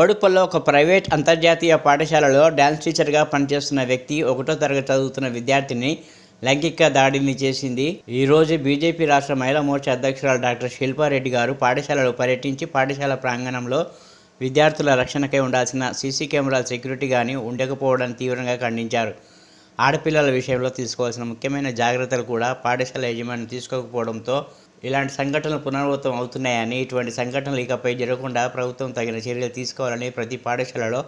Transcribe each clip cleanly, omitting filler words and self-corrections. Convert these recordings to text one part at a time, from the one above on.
బోడుపల్లో ఒక ప్రైవేట్ అంతర్జాతీయ పాఠశాలలో డ్యాన్స్ టీచర్గా పనిచేస్తున్న వ్యక్తి 1వ తరగతి చదువుతున్న విద్యార్థిని లైంగిక దాడిని చేసింది. ఈరోజు బీజేపీ రాష్ట్ర మహిళా మోర్చా అధ్యక్షురాలు డాక్టర్ శిల్పారెడ్డి గారు పాఠశాలలో పర్యటించి పాఠశాల ప్రాంగణంలో విద్యార్థుల రక్షణకై ఉండాల్సిన సీసీ కెమెరాల సెక్యూరిటీ కానీ ఉండకపోవడాన్ని తీవ్రంగా ఖండించారు. ఆడపిల్లల విషయంలో తీసుకోవాల్సిన ముఖ్యమైన జాగ్రత్తలు కూడా పాఠశాల యజమాని తీసుకోకపోవడంతో ఇలాంటి సంఘటనలు పునరావృతం అవుతున్నాయని, ఇటువంటి సంఘటనలు ఇకపై జరగకుండా ప్రభుత్వం తగిన చర్యలు తీసుకోవాలని, ప్రతి పాఠశాలలో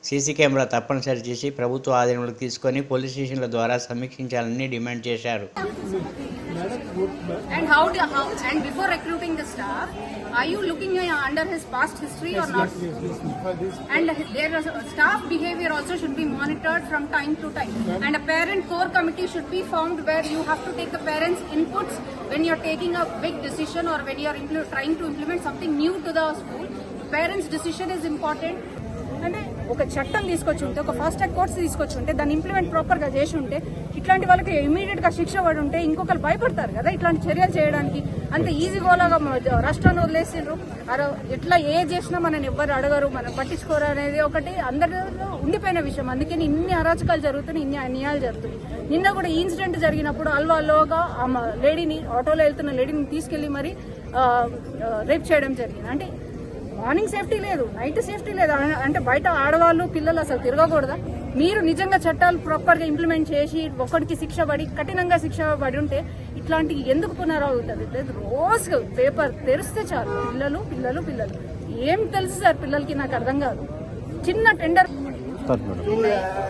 సీసీ కెమెరా తప్పనిసరి చేసి ప్రభుత్వ ఆధీనంలోకి తీసుకొని పోలీస్ స్టేషన్ల ద్వారా సమీక్షించాలని డిమాండ్ చేశారు. And before recruiting the staff, are you looking under his past history or not? And their staff behavior also should be monitored from time to time. And a parent core committee should be formed where you have to take the parents' inputs when you're taking a big decision or when you're trying to implement something new to the school. Parents' decision is important. అంటే ఒక చట్టం తీసుకొచ్చి ఉంటే, ఒక fast track course తీసుకొచ్చి ఉంటే, దాన్ని implement ప్రాపర్గా చేసి ఉంటే, ఇట్లాంటి వాళ్ళకి ఇమీడియట్గా శిక్ష పడి ఉంటే ఇంకొకరు భయపడతారు కదా ఇట్లాంటి చర్యలు చేయడానికి. అంత ఈజీగోలాగా రాష్ట్రాన్ని వదిలేసిండ్రు. ఎట్లా చేసినా మనని ఎవ్వరు అడగరు, మనం పట్టించుకోరు అనేది ఒకటి అందరిలో ఉండిపోయిన విషయం. అందుకని ఇన్ని అరాచకాలు జరుగుతున్నాయి, ఇన్ని అన్యాయాలు జరుగుతున్నాయి. నిన్న కూడా ఈ ఇన్సిడెంట్ జరిగినప్పుడు అల్వాలోగా ఆ లేడీని, ఆటోలో వెళ్తున్న లేడీని తీసుకెళ్లి మరి రేప్ చేయడం జరిగింది. అంటే మార్నింగ్ సేఫ్టీ లేదు, నైట్ సేఫ్టీ లేదు. అంటే బయట ఆడవాళ్ళు పిల్లలు అసలు తిరగకూడదా? మీరు నిజంగా చట్టాలు ప్రాపర్గా ఇంప్లిమెంట్ చేసి ఒకటికి శిక్ష పడి, కఠినంగా శిక్ష పడి ఉంటే ఇట్లాంటి ఎందుకు పునరావుతుంది? రోజు పేపర్ తెరిస్తే చాలు పిల్లలు పిల్లలు పిల్లలు. ఏం తెలుసు సార్ పిల్లలకి? నాకు అర్థం కాదు. చిన్న టెండర్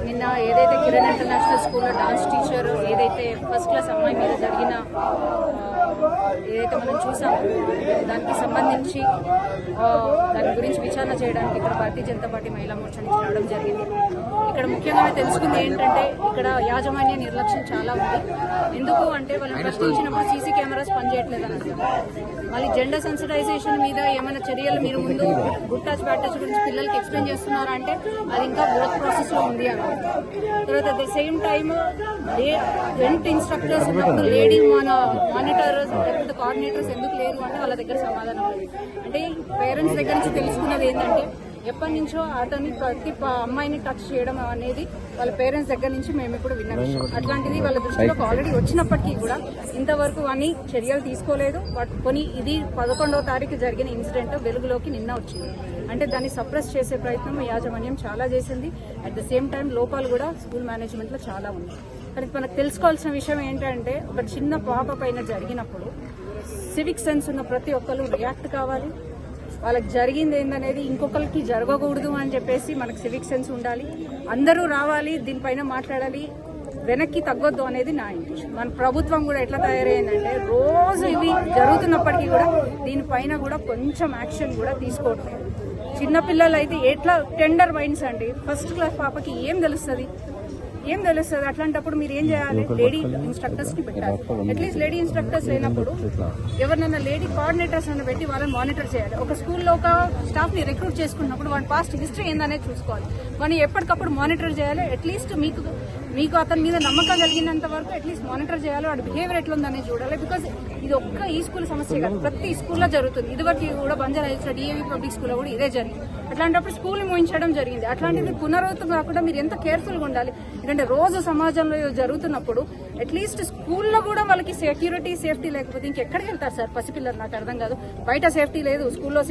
నిన్న ఏదైతే కిరణ్ ఇంటర్నేషనల్ స్కూల్లో డాన్స్ టీచర్ ఏదైతే ఫస్ట్ క్లాస్ అమ్మాయి మీద జరిగిన ఏదైతే మనం చూసామో దానికి సంబంధించి దాని గురించి విచారణ చేయడానికి ఇక్కడ భారతీయ జనతా పార్టీ మహిళా మోర్చా నుంచి రావడం జరిగింది. ఇక్కడ ముఖ్యంగా తెలుసుకుంది ఏంటంటే ఇక్కడ యాజమాన్య నిర్లక్ష్యం చాలా ఉంది. ఎందుకు అంటే వాళ్ళని ప్రశ్నించినప్పుడు సీసీ కెమెరాస్ పనిచేయట్లేదు అని అర్థం. మళ్ళీ జెండర్ సెన్సిటైజేషన్ మీద ఏమైనా చర్యలు మీరు ముందు గుడ్ టచ్ బ్యాడ్ టచ్ గురించి పిల్లలకి ఎక్స్ప్లెయిన్ చేస్తున్నారా అంటే అది ఇంకా వర్క్ ప్రాసెస్ లో ఉంది అన్నమాట. తర్వాత at the same time gent instructors ఉన్నప్పుడు లేడీ మానిటర్స్ లేకపోతే కోఆర్డినేటర్స్ ఎందుకు లేరు అంటే వాళ్ళ దగ్గర సమాధానం లేదు. అంటే పేరెంట్స్ దగ్గర నుంచి తెలుసుకున్నది ఏంటంటే ఎప్పటి నుంచో అతన్ని ప్రతి అమ్మాయిని టచ్ చేయడం అనేది వాళ్ళ పేరెంట్స్ దగ్గర నుంచి మేము ఇప్పుడు విన్న విషయం. అట్లాంటిది వాళ్ళ దృష్టిలోకి ఆల్రెడీ వచ్చినప్పటికీ కూడా ఇంతవరకు అని చర్యలు తీసుకోలేదు. కొన్ని ఇది 11వ తారీఖు జరిగిన ఇన్సిడెంట్ వెలుగులోకి నిన్న వచ్చింది. అంటే దాన్ని సప్రెస్ చేసే ప్రయత్నం యాజమాన్యం చాలా చేసింది. అట్ ద సేమ్ టైం లోపాలు కూడా స్కూల్ మేనేజ్మెంట్లో చాలా ఉన్నాయి. కానీ మనకు తెలుసుకోవాల్సిన విషయం ఏంటంటే ఒక చిన్న పాప పైన జరిగినప్పుడు సివిక్ సెన్స్ ఉన్న ప్రతి ఒక్కరు రియాక్ట్ కావాలి. వాళ్ళకి జరిగింది ఏందనేది ఇంకొకరికి జరగకూడదు అని చెప్పేసి మనకు సివిక్ సెన్స్ ఉండాలి. అందరూ రావాలి, దీనిపైన మాట్లాడాలి, వెనక్కి తగ్గొద్దు అనేది నా ఇంటెన్షన్. మన ప్రభుత్వం కూడా ఎట్లా తయారైందంటే రోజు ఇవి జరుగుతున్నప్పటికీ కూడా దీనిపైన కూడా కొంచెం యాక్షన్ కూడా తీసుకోవట్లేదు. చిన్నపిల్లలు అయితే ఎట్లా టెండర్ మైండ్స్ అండి. ఫస్ట్ క్లాస్ పాపకి ఏం తెలుస్తుంది? అట్లాంటప్పుడు మీరు ఏం చేయాలి? లేడీ ఇన్స్ట్రక్టర్స్ ని పెట్టాలి. అట్లీస్ట్ లేడీ ఇన్స్ట్రక్టర్స్ లేనప్పుడు ఎవరినైనా లేడీ కోఆర్డినేటర్స్ అని పెట్టి వాళ్ళని మానిటర్ చేయాలి. ఒక స్కూల్లో ఒక స్టాఫ్ ని రిక్రూట్ చేసుకున్నప్పుడు వాడి పాస్ట్ హిస్టరీ ఏందనేది చూసుకోవాలి. వాడిని ఎప్పటికప్పుడు మానిటర్ చేయాలి. అట్లీస్ట్ మీకు అతని మీద నమ్మకం కలిగినంత వరకు అట్లీస్ట్ మానిటర్ చేయాలి. వాడి బిహేవియర్ ఎట్లా ఉందనేది చూడాలి. బికాజ్ ఇది ఒక్క ఈ స్కూల్ సమస్య కాదు, ప్రతి స్కూల్లో జరుగుతుంది. ఇదివరకు కూడా బంజారా హిల్స్ డిఏవి పబ్లిక్ స్కూల్లో కూడా ఇదే జరిగింది. అట్లాంటప్పుడు స్కూల్ మూయించడం జరిగింది. అట్లాంటిది పునరావృతం కాకుండా మీరు ఎంత కేర్ఫుల్గా ఉండాలి. ఎందుకంటే రోజు సమాజంలో జరుగుతున్నప్పుడు అట్లీస్ట్ స్కూల్లో కూడా వాళ్ళకి సెక్యూరిటీ సేఫ్టీ లేకపోతే ఇంకెక్కడికి వెళ్తారు సార్ పసిపిల్లలు? నాకు అర్థం కాదు. బయట సేఫ్టీ లేదు, స్కూల్లో సేఫ్టీ